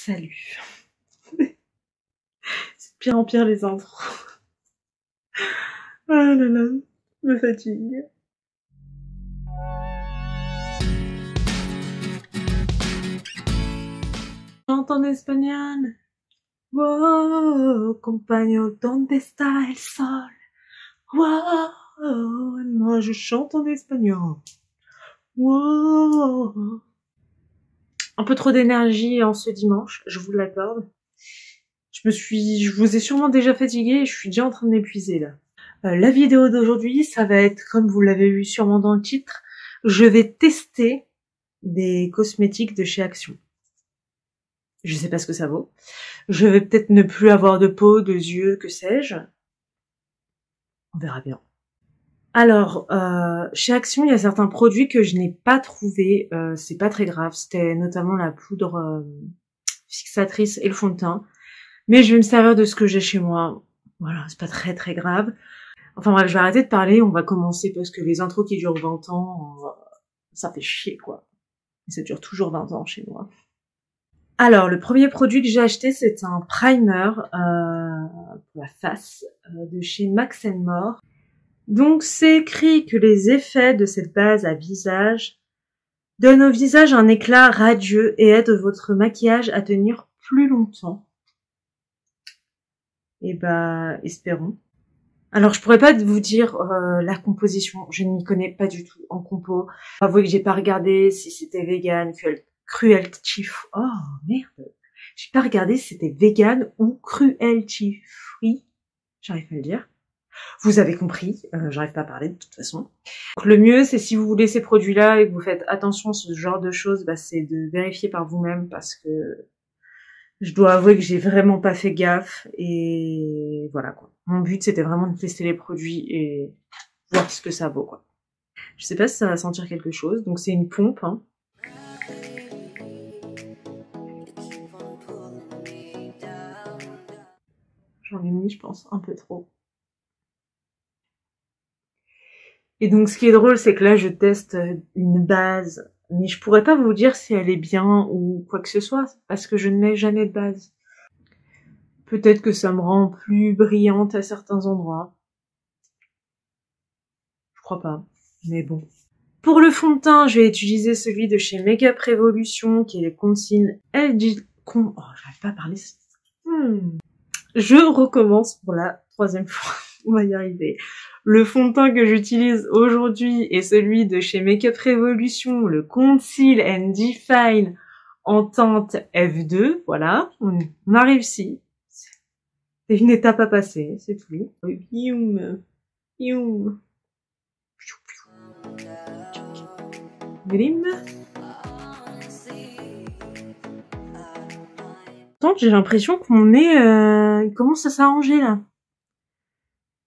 Salut. C'est de pire en pire les intros. Oh là là, me fatigue. Chante en espagnol. Wow, compañero, ¿dónde está el sol? Wow, moi je chante en espagnol. Wow. Un peu trop d'énergie en ce dimanche, je vous l'accorde. Je vous ai sûrement déjà fatigué et je suis déjà en train de m'épuiser là. La vidéo d'aujourd'hui, ça va être, comme vous l'avez vu sûrement dans le titre, je vais tester des cosmétiques de chez Action. Je sais pas ce que ça vaut. Je vais peut-être ne plus avoir de peau, de yeux, que sais-je. On verra bien. Alors, chez Action, il y a certains produits que je n'ai pas trouvés. C'est pas très grave. C'était notamment la poudre fixatrice et le fond de teint. Mais je vais me servir de ce que j'ai chez moi. Voilà, c'est pas très très grave. Enfin bref, je vais arrêter de parler. On va commencer parce que les intros qui durent 20 ans, ça fait chier quoi. Et ça dure toujours 20 ans chez moi. Alors, le premier produit que j'ai acheté, c'est un primer pour la face de chez Max & More. Donc, c'est écrit que les effets de cette base à visage donnent au visage un éclat radieux et aident votre maquillage à tenir plus longtemps. Et bah, espérons. Alors, je pourrais pas vous dire la composition. Je ne m'y connais pas du tout en compo. Avouez que j'ai pas regardé si c'était vegan, cruelty. Oh merde, j'ai pas regardé si c'était vegan ou cruelty free. J'arrive pas à le dire. Vous avez compris, j'arrive pas à parler de toute façon. Donc, le mieux, c'est si vous voulez ces produits-là et que vous faites attention à ce genre de choses, bah, c'est de vérifier par vous-même parce que je dois avouer que j'ai vraiment pas fait gaffe et voilà quoi. Mon but, c'était vraiment de tester les produits et voir ce que ça vaut quoi. Je sais pas si ça va sentir quelque chose, donc c'est une pompe, hein. J'en ai mis, je pense, un peu trop. Et donc, ce qui est drôle, c'est que là, je teste une base, mais je pourrais pas vous dire si elle est bien ou quoi que ce soit, parce que je ne mets jamais de base. Peut-être que ça me rend plus brillante à certains endroits. Je crois pas, mais bon. Pour le fond de teint, je vais utiliser celui de chez Makeup Revolution, qui est le Conceal LG... Oh, j'arrive pas à parler. Je recommence pour la 3e fois. On va y arriver. Le fond de teint que j'utilise aujourd'hui est celui de chez Makeup Revolution, le Conceal and Define en teinte F2. Voilà, on a réussi. C'est une étape à passer, c'est tout. Youm. Grim. J'ai l'impression que mon nez il commence à s'arranger là.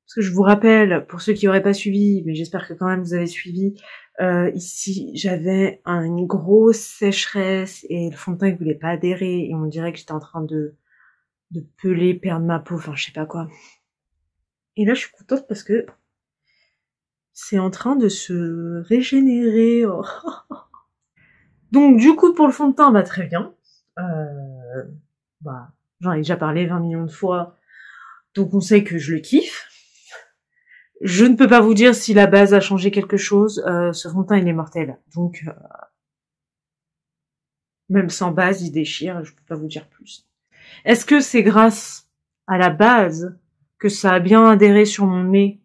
Parce que je vous rappelle, pour ceux qui n'auraient pas suivi, mais j'espère que quand même vous avez suivi, ici j'avais une grosse sécheresse et le fond de teint il voulait pas adhérer et on dirait que j'étais en train de peler, perdre ma peau, enfin je sais pas quoi. Et là je suis contente parce que c'est en train de se régénérer. Oh. Donc du coup pour le fond de teint, bah très bien. Bah, j'en ai déjà parlé 20 millions de fois, donc on sait que je le kiffe. Je ne peux pas vous dire si la base a changé quelque chose, ce fond de teint il est mortel, donc même sans base il déchire, je peux pas vous dire plus. Est-ce que c'est grâce à la base que ça a bien adhéré sur mon nez?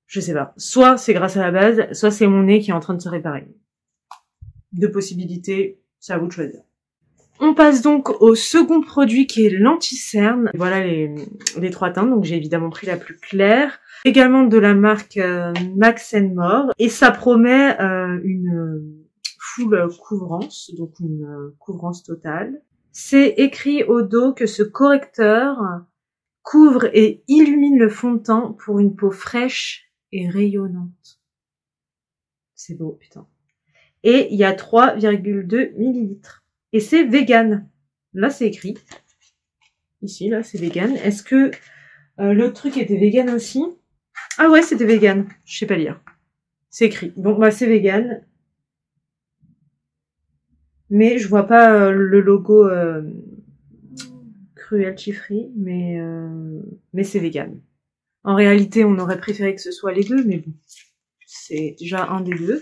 Je sais pas. Soit c'est grâce à la base, soit c'est mon nez qui est en train de se réparer. Deux possibilités, c'est à vous de choisir. On passe donc au second produit qui est l'anti-cerne. Voilà les 3 teintes, donc j'ai évidemment pris la plus claire. Également de la marque Max & More. Et ça promet une full couvrance, donc une couvrance totale. C'est écrit au dos que ce correcteur couvre et illumine le fond de teint pour une peau fraîche et rayonnante. C'est beau, putain. Et il y a 3,2 ml. Et c'est vegan. Là, c'est écrit. Ici, là, c'est vegan. Est-ce que l'autre truc était vegan aussi? Ah ouais, c'était vegan. Je sais pas lire. C'est écrit. Bon, bah, c'est vegan. Mais je vois pas le logo cruelty free, mais c'est vegan. En réalité, on aurait préféré que ce soit les deux, mais bon, c'est déjà un des deux.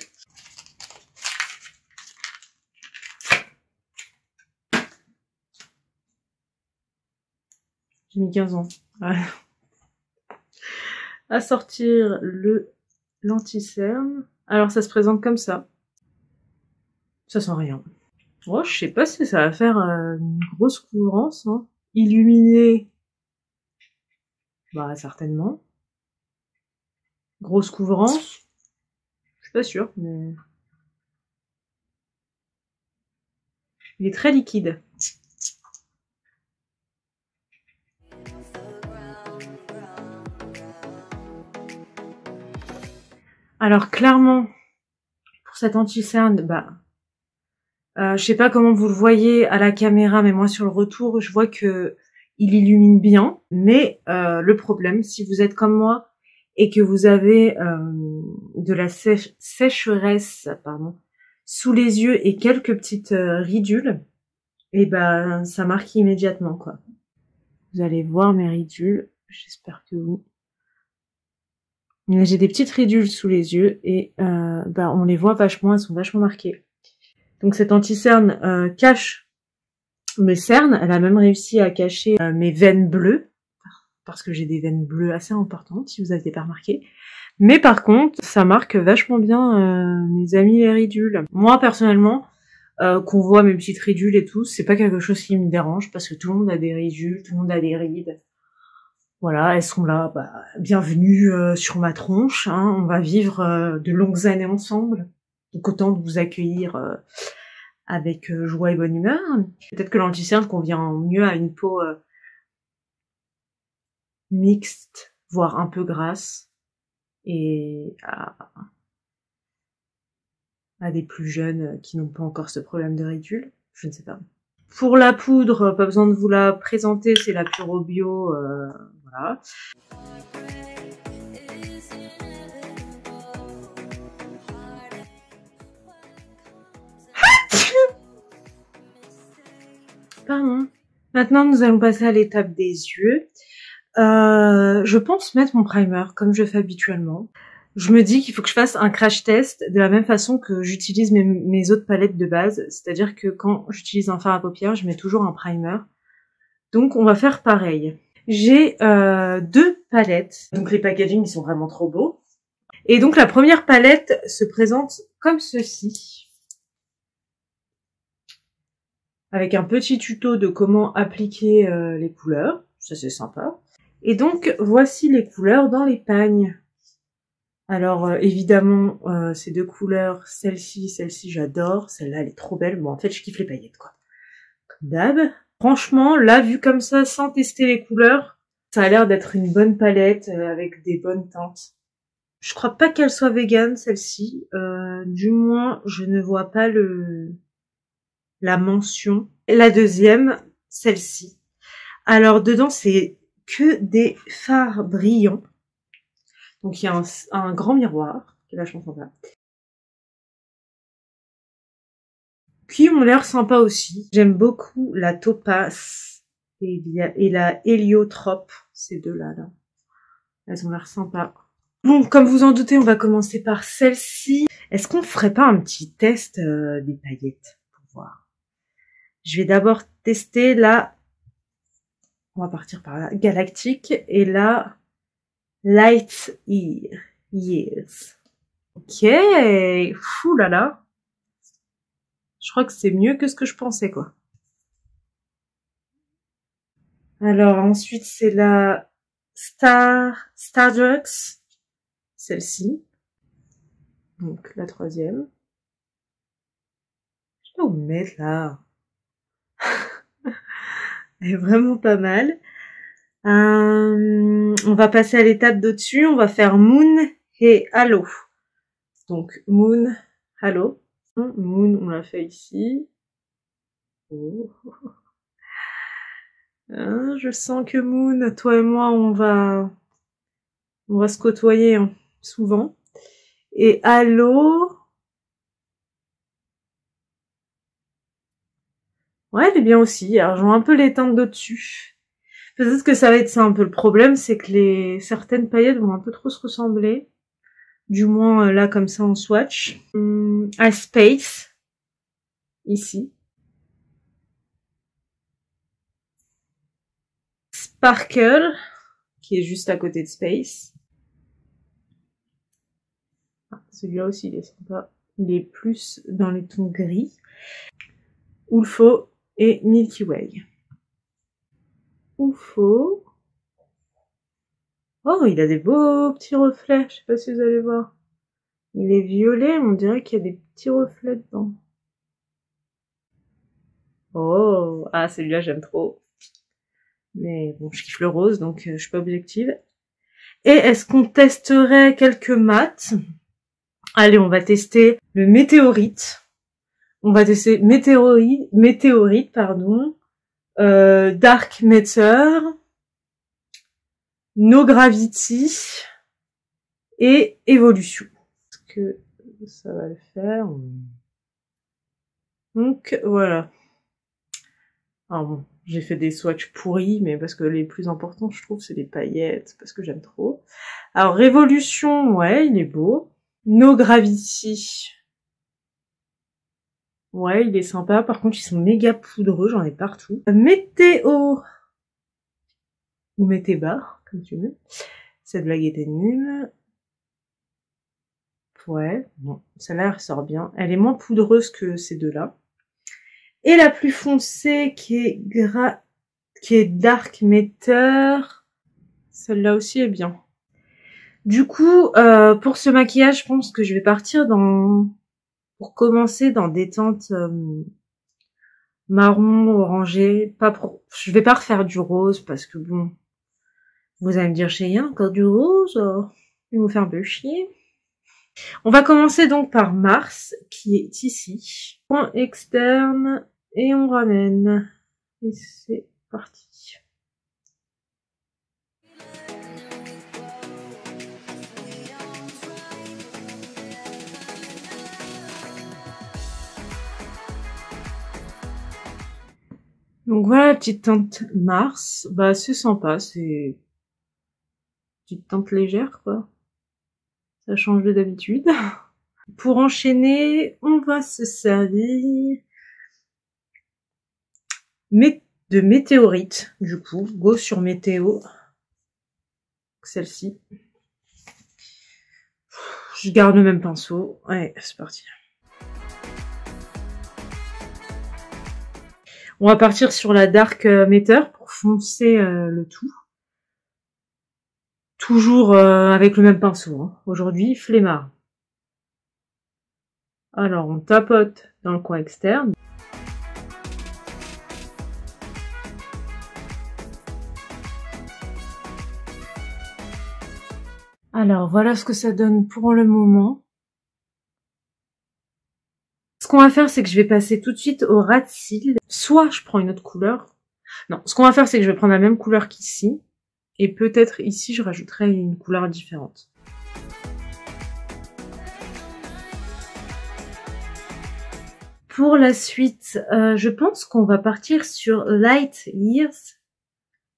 J'ai mis 15 ans à sortir le l'anti-cerne. Alors ça se présente comme ça. Ça sent rien. Oh, je sais pas si ça va faire une grosse couvrance, hein. Illuminé, bah certainement. Grosse couvrance, je suis pas sûre, mais il est très liquide. Alors clairement, pour cet anti-cerne, bah, je sais pas comment vous le voyez à la caméra, mais moi sur le retour, je vois que il illumine bien. Mais le problème, si vous êtes comme moi et que vous avez de la sécheresse, pardon, sous les yeux et quelques petites ridules, et ben ça marque immédiatement quoi. Vous allez voir mes ridules, j'espère que oui. J'ai des petites ridules sous les yeux et bah, on les voit vachement, elles sont vachement marquées. Donc cet anti-cerne cache mes cernes, elle a même réussi à cacher mes veines bleues, parce que j'ai des veines bleues assez importantes, si vous aviez pas remarqué. Mais par contre, ça marque vachement bien mes amis les ridules. Moi personnellement, qu'on voit mes petites ridules et tout, c'est pas quelque chose qui me dérange, parce que tout le monde a des ridules, tout le monde a des rides. Voilà, elles sont là, bah, bienvenue sur ma tronche, hein, on va vivre de longues années ensemble, donc autant de vous accueillir avec joie et bonne humeur. Peut-être que l'anti-cerne convient mieux à une peau mixte, voire un peu grasse, et à des plus jeunes qui n'ont pas encore ce problème de ridule, je ne sais pas. Pour la poudre, pas besoin de vous la présenter, c'est la Puro Bio, voilà. Pardon. Maintenant, nous allons passer à l'étape des yeux. Je pense mettre mon primer comme je fais habituellement. Je me dis qu'il faut que je fasse un crash test de la même façon que j'utilise mes autres palettes de base. C'est-à-dire que quand j'utilise un fard à paupières, je mets toujours un primer. Donc on va faire pareil. J'ai deux palettes. Donc les packaging, ils sont vraiment trop beaux. Et donc la première palette se présente comme ceci. Avec un petit tuto de comment appliquer les couleurs. Ça c'est sympa. Et donc voici les couleurs dans les pagnes. Alors évidemment ces deux couleurs, celle-ci j'adore, celle-là elle est trop belle. Bon en fait je kiffe les paillettes quoi. Comme d'hab. Franchement là vu comme ça sans tester les couleurs, ça a l'air d'être une bonne palette avec des bonnes teintes. Je crois pas qu'elle soit vegan celle-ci, du moins je ne vois pas la mention. Et la deuxième, celle-ci. Alors dedans c'est que des fards brillants. Donc il y a un grand miroir, qui est vachement sympa. Qui ont l'air sympa aussi. J'aime beaucoup la Topaz et la Héliotrope, ces deux-là. Là. Elles ont l'air sympas. Bon, comme vous en doutez, on va commencer par celle-ci. Est-ce qu'on ferait pas un petit test des paillettes pour voir? Je vais d'abord tester la... On va partir par la Galactique et la Light Years. Ok, fou là là. Je crois que c'est mieux que ce que je pensais, quoi. Alors, ensuite, c'est la Stardust. Celle-ci. Donc, la troisième. Je vais où mettre, là. Elle est vraiment pas mal. On va passer à l'étape d'au-dessus. On va faire Moon et Halo. Donc, Moon, Halo. Moon, on l'a fait ici. Oh. Hein, je sens que Moon, toi et moi, on va se côtoyer hein, souvent. Et Halo, Ouais, elle est bien aussi. Alors, je vois un peu les teintes d'au-dessus. Peut-être que ça va être ça un peu le problème, c'est que certaines paillettes vont un peu trop se ressembler. Du moins, là, comme ça, en swatch. À Space. Ici. Sparkle. Qui est juste à côté de Space. Ah, celui-là aussi, il est sympa. Il est plus dans les tons gris. Ulfo et Milky Way. Ulfo. Oh, il a des beaux petits reflets. Je sais pas si vous allez voir. Il est violet, on dirait qu'il y a des petits reflets dedans. Oh, ah, celui-là, j'aime trop. Mais bon, je kiffe le rose, donc je suis pas objective. Et est-ce qu'on testerait quelques mats? Allez, on va tester le météorite. On va tester météorite, pardon. Dark Matter. No Gravity. Et Evolution. Est-ce que ça va le faire? Donc, voilà. Alors bon, j'ai fait des swatchs pourris, mais parce que les plus importants, je trouve, c'est les paillettes, parce que j'aime trop. Alors, Révolution, ouais, il est beau. No Gravity. Ouais, il est sympa. Par contre, ils sont méga poudreux, j'en ai partout. Météo. Ou Métébar, comme tu veux. Cette blague était nulle. Ouais, bon, celle-là, elle ressort bien. Elle est moins poudreuse que ces deux-là. Et la plus foncée, qui est Dark Matter. Celle-là aussi est bien. Du coup, pour ce maquillage, je pense que je vais partir pour commencer dans des teintes marron, orangé. Je vais pas refaire du rose parce que bon, vous allez me dire chez rien encore du rose, ils vont faire un peu chier. On va commencer donc par Mars, qui est ici. Point externe, et on ramène. Et c'est parti. Donc voilà la petite teinte Mars. Bah c'est sympa, c'est petite teinte légère quoi. Ça change de d'habitude. Pour enchaîner, on va se servir de météorite. Du coup, go sur météo. Celle-ci. Je garde le même pinceau. Allez, c'est parti. On va partir sur la Dark Matter pour foncer le tout. Toujours avec le même pinceau. Hein. Aujourd'hui, flemmard. Alors, on tapote dans le coin externe. Alors, voilà ce que ça donne pour le moment. Ce qu'on va faire, c'est que je vais passer tout de suite au ras de cils. Soit je prends une autre couleur. Non, ce qu'on va faire, c'est que je vais prendre la même couleur qu'ici. Et peut-être ici, je rajouterai une couleur différente. Pour la suite, je pense qu'on va partir sur Light Years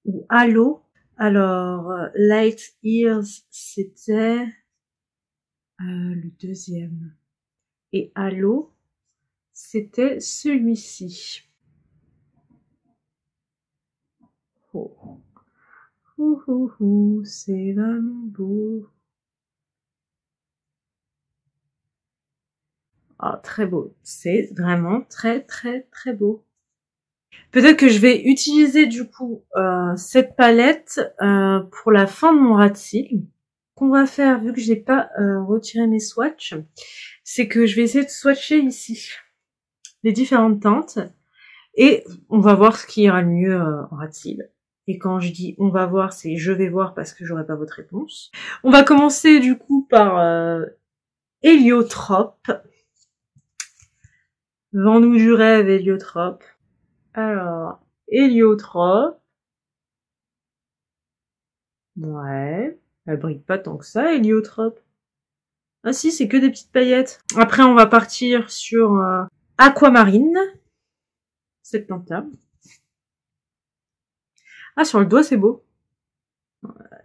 ou Halo. Alors, Light Years, c'était le deuxième. Et Halo, c'était celui-ci. Oh. C'est vraiment beau. Ah, très beau. C'est vraiment très très très beau. Peut-être que je vais utiliser du coup cette palette pour la fin de mon ras de cils. Ce qu'on va faire, vu que j'ai pas retiré mes swatchs, c'est que je vais essayer de swatcher ici les différentes teintes et on va voir ce qui ira le mieux en ras de cils. Et quand je dis on va voir, c'est je vais voir parce que j'aurai pas votre réponse. On va commencer du coup par Héliotrope. Vends-nous du rêve, Héliotrope. Alors, Héliotrope. Ouais. Elle brille pas tant que ça, Héliotrope. Ah si, c'est que des petites paillettes. Après, on va partir sur Aquamarine. cette teinte-là. Ah, sur le doigt, c'est beau.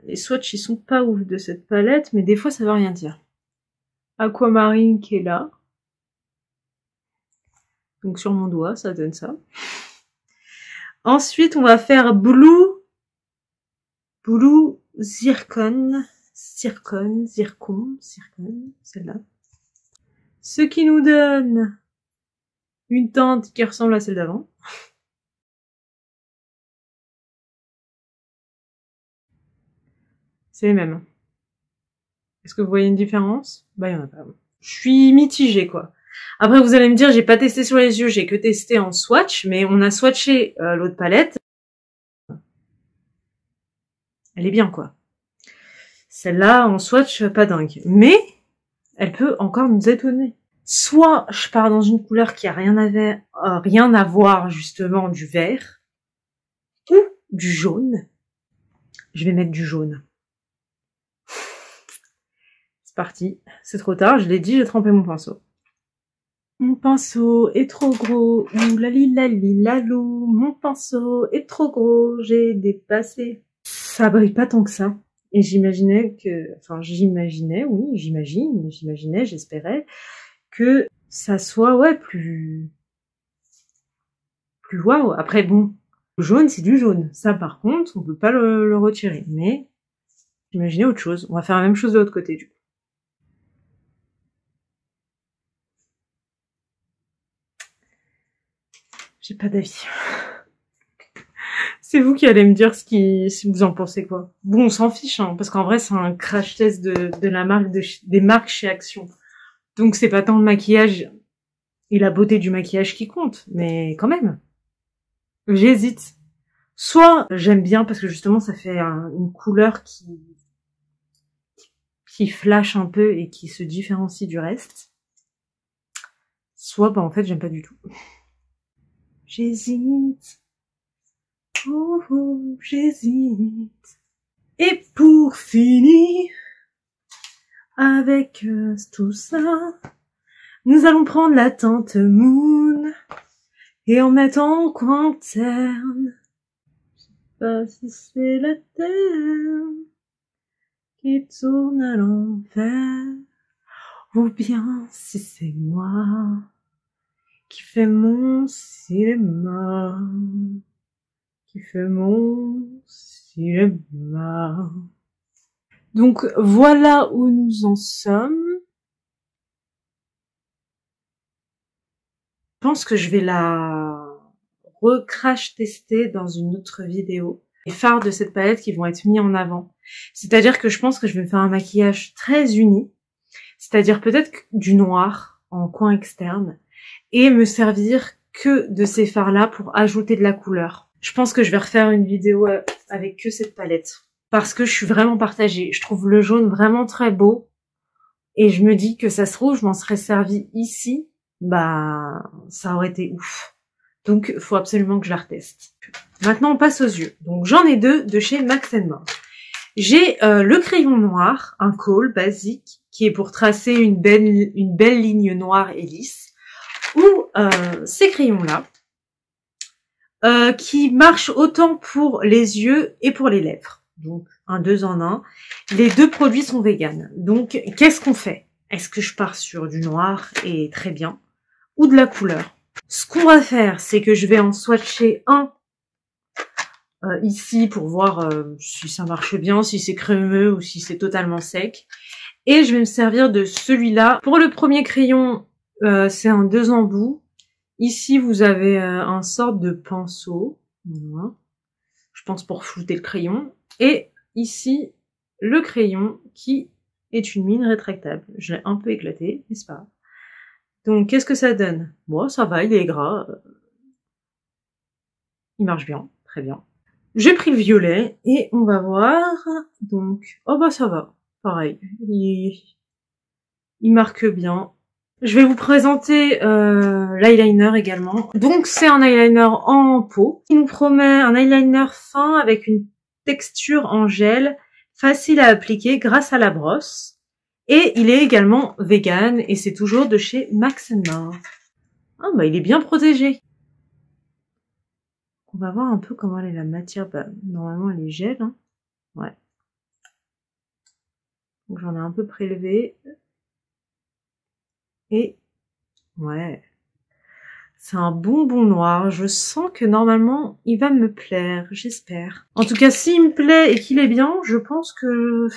Les swatchs, ils sont pas ouf de cette palette, mais des fois, ça veut rien dire. Aquamarine qui est là. Donc sur mon doigt, ça donne ça. Ensuite, on va faire Blue Zircon, celle-là. Ce qui nous donne une teinte qui ressemble à celle d'avant. C'est les mêmes. Est-ce que vous voyez une différence? Bah, il y en a pas. Je suis mitigée, quoi. Après, vous allez me dire, j'ai pas testé sur les yeux, j'ai que testé en swatch, mais on a swatché l'autre palette. Elle est bien, quoi. Celle-là, en swatch, pas dingue. Mais, elle peut encore nous étonner. Soit je pars dans une couleur qui a rien à voir, justement, du vert, ou du jaune. Je vais mettre du jaune. C'est parti. C'est trop tard, je l'ai dit, j'ai trempé mon pinceau. Mon pinceau est trop gros, oulalilalilalou, mon pinceau est trop gros, j'ai dépassé. Ça brille pas tant que ça. Et j'imagine, j'espérais que ça soit, ouais, plus waouh. Après, bon, le jaune, c'est du jaune. Ça, par contre, on peut pas le retirer. Mais, j'imaginais autre chose. On va faire la même chose de l'autre côté, du coup. J'ai pas d'avis. C'est vous qui allez me dire si vous en pensez quoi. Bon, on s'en fiche, hein, parce qu'en vrai, c'est un crash test de la marque, des marques chez Action. Donc, c'est pas tant le maquillage et la beauté du maquillage qui compte, mais quand même. J'hésite. Soit j'aime bien parce que justement, ça fait une couleur qui flash un peu et qui se différencie du reste. Soit, bah, en fait, j'aime pas du tout. J'hésite. Oh, j'hésite. Et pour finir, avec tout ça, nous allons prendre la teinte Moon et en mettre en coin terne. Je sais pas si c'est la terre qui tourne à l'envers ou bien si c'est moi qui fais mon cinéma. Donc voilà où nous en sommes. Je pense que je vais la recrash tester dans une autre vidéo. Les fards de cette palette qui vont être mis en avant. C'est-à-dire que je pense que je vais me faire un maquillage très uni. C'est-à-dire peut-être du noir en coin externe. Et me servir que de ces fards-là pour ajouter de la couleur. Je pense que je vais refaire une vidéo avec que cette palette. Parce que je suis vraiment partagée. Je trouve le jaune vraiment très beau. Et je me dis que ça se trouve, je m'en serais servi ici. Bah, ça aurait été ouf. Donc, faut absolument que je la reteste. Maintenant, on passe aux yeux. Donc, j'en ai deux de chez Max & More. J'ai le crayon noir, un kohl basique, qui est pour tracer une belle ligne noire et lisse. Ou ces crayons-là. Qui marche autant pour les yeux et pour les lèvres. Donc, un 2 en 1. Les deux produits sont véganes. Donc, qu'est-ce qu'on fait? Est-ce que je pars sur du noir et très bien, ou de la couleur? Ce qu'on va faire, c'est que je vais en swatcher un ici pour voir si ça marche bien, si c'est crémeux ou si c'est totalement sec. Et je vais me servir de celui-là. Pour le premier crayon, c'est un 2 embouts. Ici, vous avez un sorte de pinceau, voilà. Je pense pour flouter le crayon. Et ici, le crayon qui est une mine rétractable. Je l'ai un peu éclaté, n'est-ce pas? Donc, qu'est-ce que ça donne? Bon, ça va, il est gras. Il marche bien, très bien. J'ai pris le violet et on va voir. Donc, oh bah ça va, pareil. Il marque bien. Je vais vous présenter l'eyeliner également. Donc c'est un eyeliner en peau. Il nous promet un eyeliner fin avec une texture en gel, facile à appliquer grâce à la brosse. Et il est également vegan et c'est toujours de chez Max & More. Ah bah il est bien protégé. On va voir un peu comment elle est la matière. Bah, normalement, elle est gel, hein. Ouais. Donc j'en ai un peu prélevé. Et ouais. C'est un bonbon noir. Je sens que normalement, il va me plaire. J'espère. En tout cas, s'il me plaît et qu'il est bien, je pense que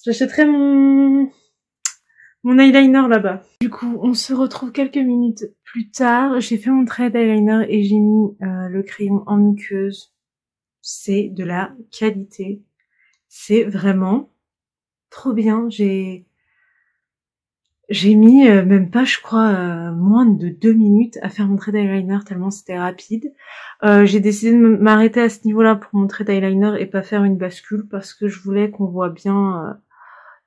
j'achèterai mon eyeliner là-bas. Du coup, on se retrouve quelques minutes plus tard. J'ai fait mon trait d'eyeliner et j'ai mis le crayon en muqueuse. C'est de la qualité. C'est vraiment trop bien. J'ai mis même pas, je crois, moins de 2 minutes à faire mon trait d'eyeliner tellement c'était rapide. J'ai décidé de m'arrêter à ce niveau-là pour mon trait d'eyeliner et pas faire une bascule parce que je voulais qu'on voit bien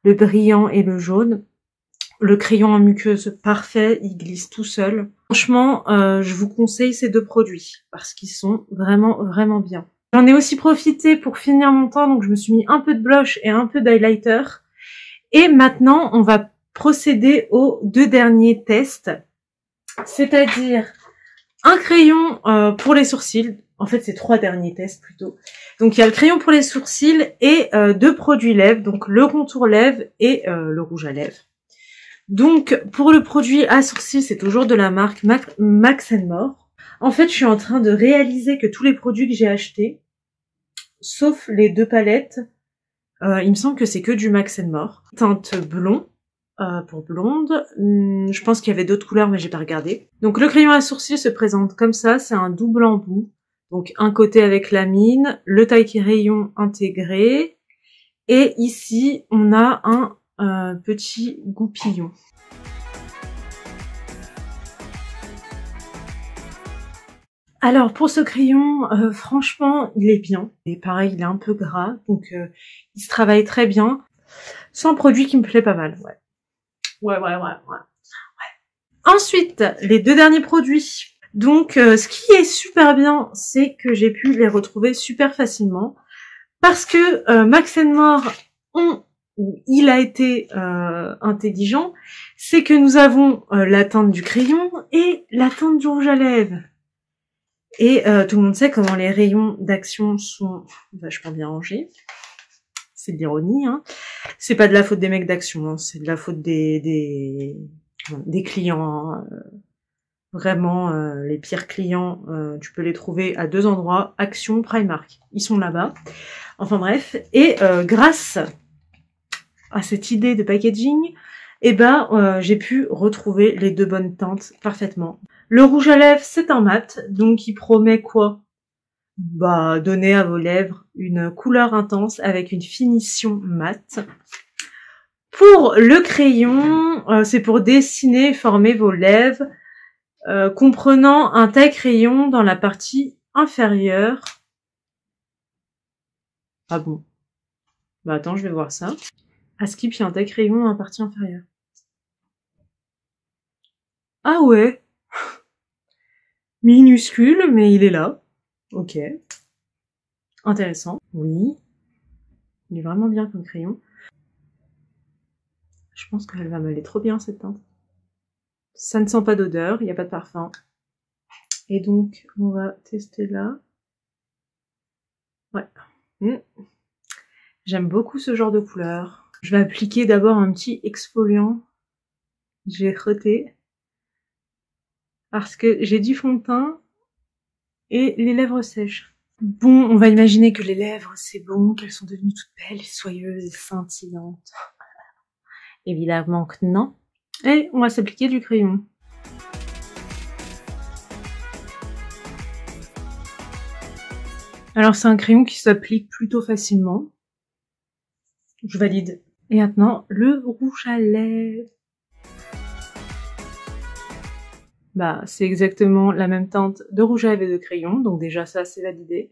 le brillant et le jaune. Le crayon en muqueuse, parfait, il glisse tout seul. Franchement, je vous conseille ces deux produits parce qu'ils sont vraiment, vraiment bien. J'en ai aussi profité pour finir mon teint, donc je me suis mis un peu de blush et un peu d'highlighter. Et maintenant, on va procéder aux 2 derniers tests, c'est-à-dire un crayon pour les sourcils. En fait, c'est 3 derniers tests plutôt. Donc, il y a le crayon pour les sourcils et 2 produits lèvres, donc le contour lèvres et le rouge à lèvres. Donc, pour le produit à sourcils, c'est toujours de la marque Max More. En fait, je suis en train de réaliser que tous les produits que j'ai achetés, sauf les 2 palettes, il me semble que c'est que du Max More. Teinte blond, pour blonde. Je pense qu'il y avait d'autres couleurs, mais j'ai pas regardé. Donc, le crayon à sourcils se présente comme ça. C'est un double embout. Donc, un côté avec la mine, le taille-crayon intégré. Et ici, on a un petit goupillon. Alors pour ce crayon, franchement, il est bien. Et pareil, il est un peu gras, donc il se travaille très bien. C'est un produit qui me plaît pas mal, ouais. Ouais. Ensuite, les 2 derniers produits. Donc, ce qui est super bien, c'est que j'ai pu les retrouver super facilement. Parce que Max More il a été intelligent, c'est que nous avons la teinte du crayon et la teinte du rouge à lèvres. Et tout le monde sait comment les rayons d'action sont vachement bien rangés. C'est de l'ironie, hein. C'est pas de la faute des mecs d'action, hein. C'est de la faute des clients. Hein. Vraiment, les pires clients, tu peux les trouver à 2 endroits, Action, Primark. Ils sont là-bas. Enfin bref, et grâce à cette idée de packaging, eh ben, j'ai pu retrouver les 2 bonnes teintes parfaitement. Le rouge à lèvres, c'est un mat, donc il promet quoi? Bah, donner à vos lèvres une couleur intense avec une finition mate. Pour le crayon, c'est pour dessiner, former vos lèvres, comprenant un taille-crayon dans la partie inférieure. Ah bon? Bah attends, je vais voir ça. À Skip, il y a un taille-crayon dans la partie inférieure. Ah ouais. Minuscule, mais il est là. Ok. Intéressant. Oui. Il est vraiment bien comme crayon. Je pense qu'elle va m'aller trop bien cette teinte. Ça ne sent pas d'odeur, il n'y a pas de parfum. Et donc, on va tester là. Ouais. J'aime beaucoup ce genre de couleur. Je vais appliquer d'abord un petit exfoliant. Je vais frotter. Parce que j'ai du fond de teint et les lèvres sèches. Bon, on va imaginer que les lèvres, c'est bon, qu'elles sont devenues toutes belles, soyeuses et scintillantes. Évidemment que non. Et on va s'appliquer du crayon. Alors c'est un crayon qui s'applique plutôt facilement. Je valide. Et maintenant, le rouge à lèvres. Bah, c'est exactement la même teinte de rouge à lèvres et de crayon, donc déjà ça, c'est validé.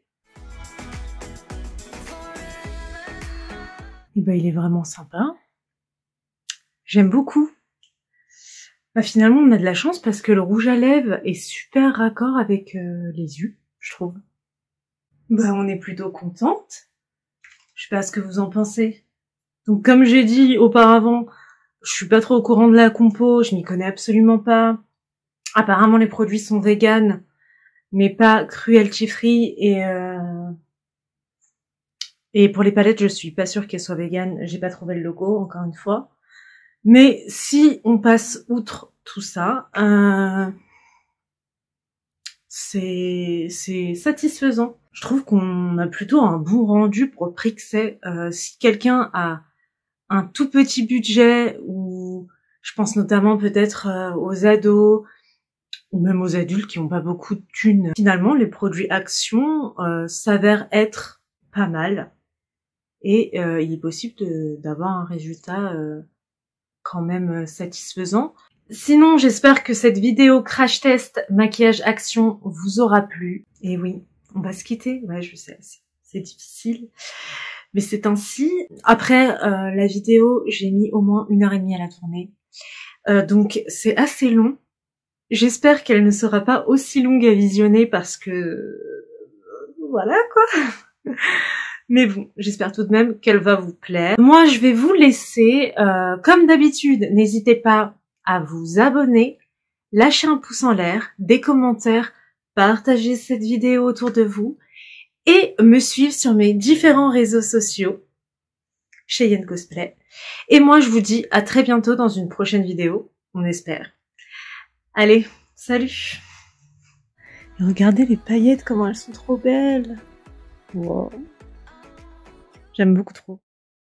Et bah, il est vraiment sympa. J'aime beaucoup. Bah, finalement, on a de la chance parce que le rouge à lèvres est super raccord avec les yeux, je trouve. Bah, on est plutôt contente. Je sais pas ce que vous en pensez. Donc, comme j'ai dit auparavant, je suis pas trop au courant de la compo, je m'y connais absolument pas. Apparemment, les produits sont véganes. mais pas cruelty free et pour les palettes, je suis pas sûre qu'elles soient véganes. J'ai pas trouvé le logo, encore une fois. Mais si on passe outre tout ça, c'est satisfaisant. Je trouve qu'on a plutôt un bon rendu pour le prix que c'est. Si quelqu'un a un tout petit budget, ou je pense notamment peut-être aux ados, ou même aux adultes qui n'ont pas beaucoup de thunes, finalement les produits Action s'avèrent être pas mal. Et il est possible d'avoir un résultat quand même satisfaisant. Sinon, j'espère que cette vidéo crash test maquillage Action vous aura plu. Et oui, on va se quitter. Ouais, je sais, c'est difficile, mais c'est ainsi. Après la vidéo, j'ai mis au moins 1h30 à la tourner. Donc c'est assez long. J'espère qu'elle ne sera pas aussi longue à visionner parce que... voilà quoi. Mais bon, j'espère tout de même qu'elle va vous plaire. Moi, je vais vous laisser. Comme d'habitude, n'hésitez pas à vous abonner, lâcher un pouce en l'air, des commentaires, partager cette vidéo autour de vous et me suivre sur mes différents réseaux sociaux, Cheyenne Cosplay. Et moi, je vous dis à très bientôt dans une prochaine vidéo, on espère. Allez, salut! Et regardez les paillettes, comment elles sont trop belles! Wow. J'aime beaucoup trop.